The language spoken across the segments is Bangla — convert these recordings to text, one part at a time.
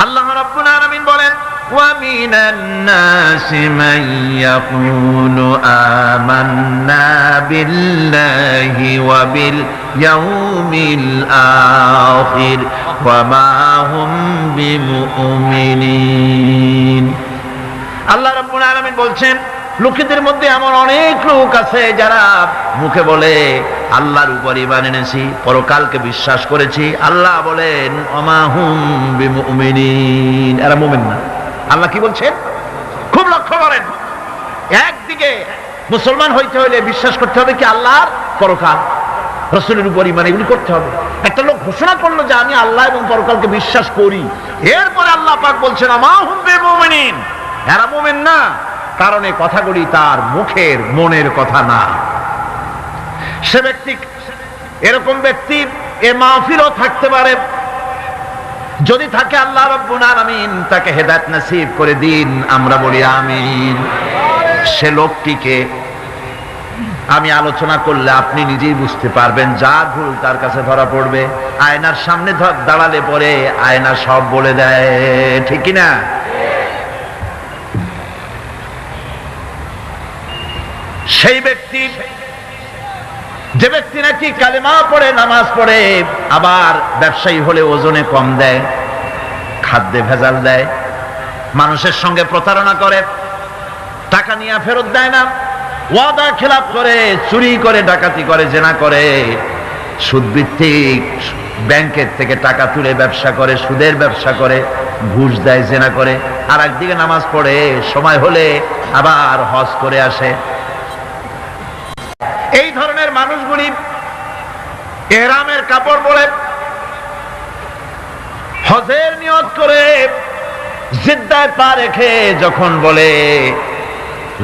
আল্লাহ রাব্বুল আলামিন বলেন, ওয়া মিনান নাসি মান ইয়াকুলু আমান্না বিল্লাহি ওয়া বিল ইয়াউমিল আখির ওয়া মা হুম বিমুমিনিন। আল্লাহ রাব্বুল আলামিন বলছেন, লোকেদের মধ্যে এমন অনেক লোক আছে যারা মুখে বলে আল্লাহর উপর ঈমান এনেছি, পরকালকে বিশ্বাস করেছি। আল্লাহ বলেন ওমা হুম বিমুমিনিন, এরা মুমিন না। আল্লাহ কি বলছেন খুব লক্ষ্য করেন। একদিকে মুসলমান হইতে হলে বিশ্বাস করতে হবে কি আল্লাহর পরকাল, রাসূলের উপর ঈমান, এগুলি করতে হবে। একটা লোক ঘোষণা করলো যে আমি আল্লাহ এবং পরকালকে বিশ্বাস করি, এরপরে আল্লাহ পাক বলছেন ওমা হুম বিমুমিনিন, এরা মুমিন না, কারণ এই কথাগুলি তার মুখের মনের কথা না। সে ব্যক্তি, এরকম ব্যক্তি এ মাহফিলও থাকতে পারে, যদি থাকে আল্লাহ রাব্বুল আলামিন তাকে হেদায়েত নসিব করে দিন, আমরা বলি আমিন। সে লোকটিকে আমি আলোচনা করলে আপনি নিজেই বুঝতে পারবেন, যা ভুল তার কাছে ধরা পড়বে। আয়নার সামনে দাঁড়ালে পরে আয়না সব বলে দেয়, ঠিক কি না? সেই ব্যক্তি, যে ব্যক্তি নাকি কালেমা পড়ে, নামাজ পড়ে, আবার ব্যবসায়ী হলে ওজনে কম দেয়, খাদ্যে ভেজাল দেয়, মানুষের সঙ্গে প্রতারণা করে, টাকা নিয়ে ফেরত দেয় না, ওয়াদা খেলাপ করে, চুরি করে, ডাকাতি করে, জেনা করে, সুদভিত্তিক ব্যাংকের থেকে টাকা তুলে ব্যবসা করে, সুদের ব্যবসা করে, ঘুষ দেয়, জেনা করে, আর একদিকে নামাজ পড়ে, সময় হলে আবার হজ করে আসে। এই ধরনের মানুষগুলি ইহরামের কাপড় পরে, হজের নিয়ত করে, জিদ্দায় পা রেখে যখন বলে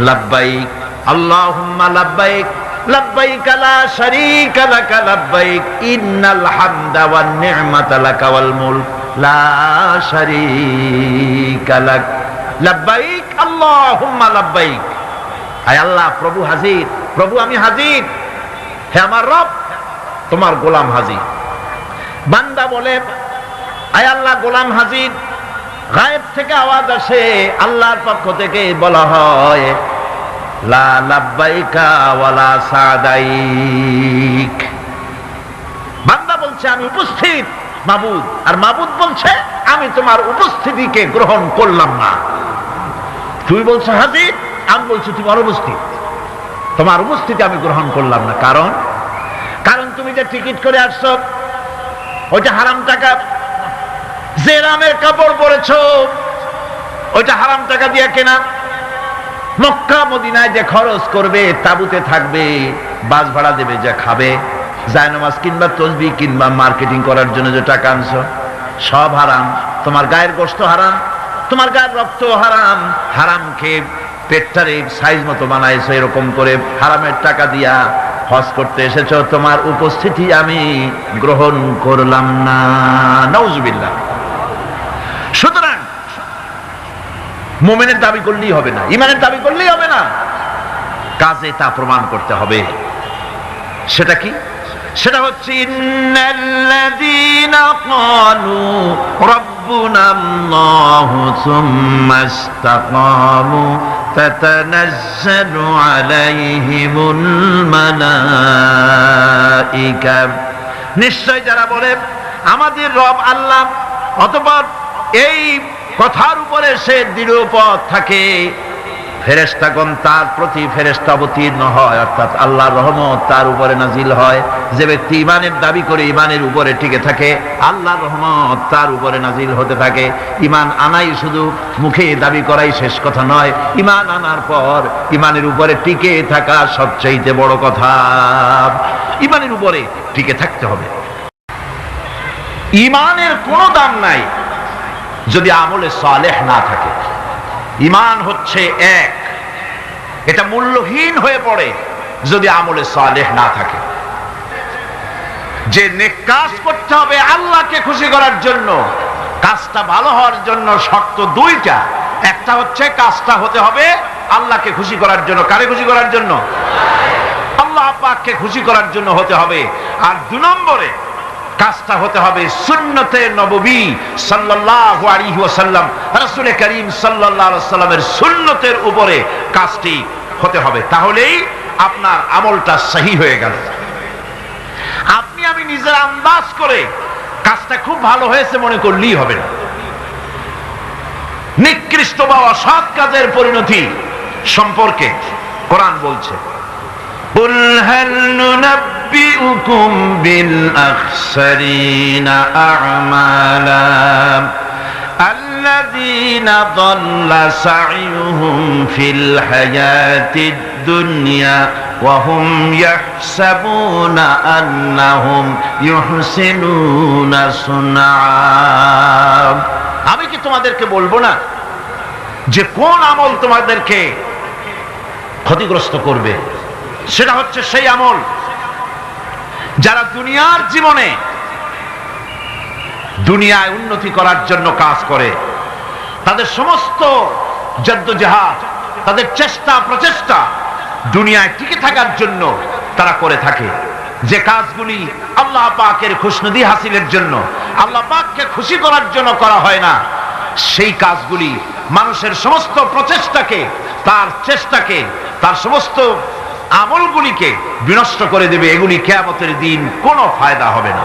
লাব্বাইক আল্লাহুম্মা লাব্বাইক লাব্বাইক লা শারীকা লাকা লাব্বাইক ইন্নাল হামদা ওয়ান নি'মাতা লাকা ওয়াল মুলক লা শারীকা লাক লাব্বাইক আল্লাহুম্মা লাব্বাইক, আয় আল্লাহ, প্রভু হাজির, প্রভু আমি হাজির, হে আমার রব, তোমার গোলাম হাজির। বান্দা বলে আয় আল্লাহ, গোলাম হাজির। গায়েব থেকে আওয়াজ আসে, আল্লাহর পক্ষ থেকে বলা হয় লা লাব্বাইকা ওয়ালা সাদাইক। বান্দা বলছে আমি উপস্থিত মাবুদ, আর মাবুদ বলছে আমি তোমার উপস্থিতিকে গ্রহণ করলাম না। তুমি বলছো হাজির, আমি বলছি তুমি অনুপস্থিত, তোমার উপস্থিতি আমি গ্রহণ করলাম না। কারণ তুমি যে টিকিট করে আসছো ওইটা হারাম টাকা, যে রামের কাপড় পরেছো ওইটা হারাম টাকা দিয়ে কেনা, মক্কা মদিনায় যে খরচ করবে, তাবুতে থাকবে, বাস ভাড়া দেবে, যা খাবে, জায়নামাজ কিনবা, তসবিহ কিনবা, মার্কেটিং করার জন্য যে টাকা আনছো, সব হারাম। তোমার গায়ের গোশত হারাম, তোমার গায়ের রক্ত হারাম। হারাম খেয়ে পেটটারে সাইজ মতো বানাইছো, এরকম করে হারামের টাকা দিয়া হজ করতে এসেছো, তোমার উপস্থিতি আমি গ্রহণ করলাম না। নাউজুবিল্লাহ। সুতরাং মুমিনের দাবি করলেই হবে না, ঈমানের দাবি করলেই হবে না, কাজে তা প্রমাণ করতে হবে। সেটা কি? সেটা হচ্ছে ইন্নাল্লাযীনা ক্বালু রাব্বুনাল্লাহু সুম্মা ইসতাকামু তাতানাজ্জালু আলাইহিমুল মালাইকা। নিশ্চয় যারা বলে আমাদের রব আল্লাহ, অতঃপর এই কথার উপরে সে দৃঢ়পদ থাকে, ফেরেশতাগণ তার প্রতি ফেরেশতা অবতীর্ণ হয়, অর্থাৎ আল্লাহর রহমত তার উপরে নাজিল হয়। যে ব্যক্তি ঈমানের দাবি করে ঈমানের উপরে টিকে থাকে, আল্লাহর রহমত তার উপরে নাজিল হতে থাকে। ঈমান আনাই শুধু মুখে দাবি করাই শেষ কথা নয়, ঈমান আনার পর ঈমানের উপরে টিকে থাকা সবচেয়ে বড় কথা। ঈমানের উপরে টিকে থাকতে হবে। ঈমানের কোনো দাম নাই যদি আমলে সালেহ না থাকে। ঈমান হচ্ছে এক, এটা মূল্যহীন হয়ে পড়ে যদি আমলে সালেহ না থাকে। যে নেক কাজ করতে হবে আল্লাহকে খুশি করার জন্য, কাজটা ভালো হওয়ার জন্য শর্ত দুইটা। একটা হচ্ছে কাজটা হতে হবে আল্লাহকে খুশি করার জন্য। কারে খুশি করার জন্য? আল্লাহ পাককে খুশি করার জন্য হতে হবে। আর দুই নম্বরে কাজটা হতে হবে সুন্নতে নববী সাল্লাল্লাহু আলাইহি ওয়াসাল্লাম, রাসূল করিম সাল্লাল্লাহু আলাইহি ওয়াসাল্লামের সুন্নতের উপরে কাজটি হতে হবে। তাহলেই আপনার আমলটা সহি হয়ে গেল। আপনি আমি নিজের আন্দাজ করে কাজটা খুব ভালো হয়েছে মনে করলেই হবে না। নিকৃষ্ট বা অসৎ কাজের পরিণতি সম্পর্কে কোরআন বলছে, কুল হাল নুনাব্বিউকুম বিল আখসারিনা আ'মালা আল্লাযীনা দাল্লা সা'য়ুহুম ফিল হায়াতিদ দুনিয়া ওয়া হুম ইয়াহসাবুনা আন্নাহুম ইউহসিনুনা সুনআ। আমি কি তোমাদেরকে বলবো না যে কোন আমল তোমাদেরকে ক্ষতিগ্রস্ত করবে? সেটা হচ্ছে সেই আমল যারা দুনিয়ার জীবনে দুনিয়ায় উন্নতি করার জন্য কাজ করে, তাদের সমস্ত জদ্দোজাহাদ, তাদের চেষ্টা প্রচেষ্টা দুনিয়ায় টিকে থাকার জন্য তারা করে থাকে। যে কাজগুলি আল্লাহ পাকের খুশনুদি হাসিলের জন্য, আল্লাহ পাককে খুশি করার জন্য করা হয় না, সেই কাজগুলি মানুষের সমস্ত প্রচেষ্টাকে, তার চেষ্টাকে, তার সমস্ত আমলগুলিকে বিনষ্ট করে দেবে। এগুলি কিয়ামতের দিন কোনো ফায়দা হবে না।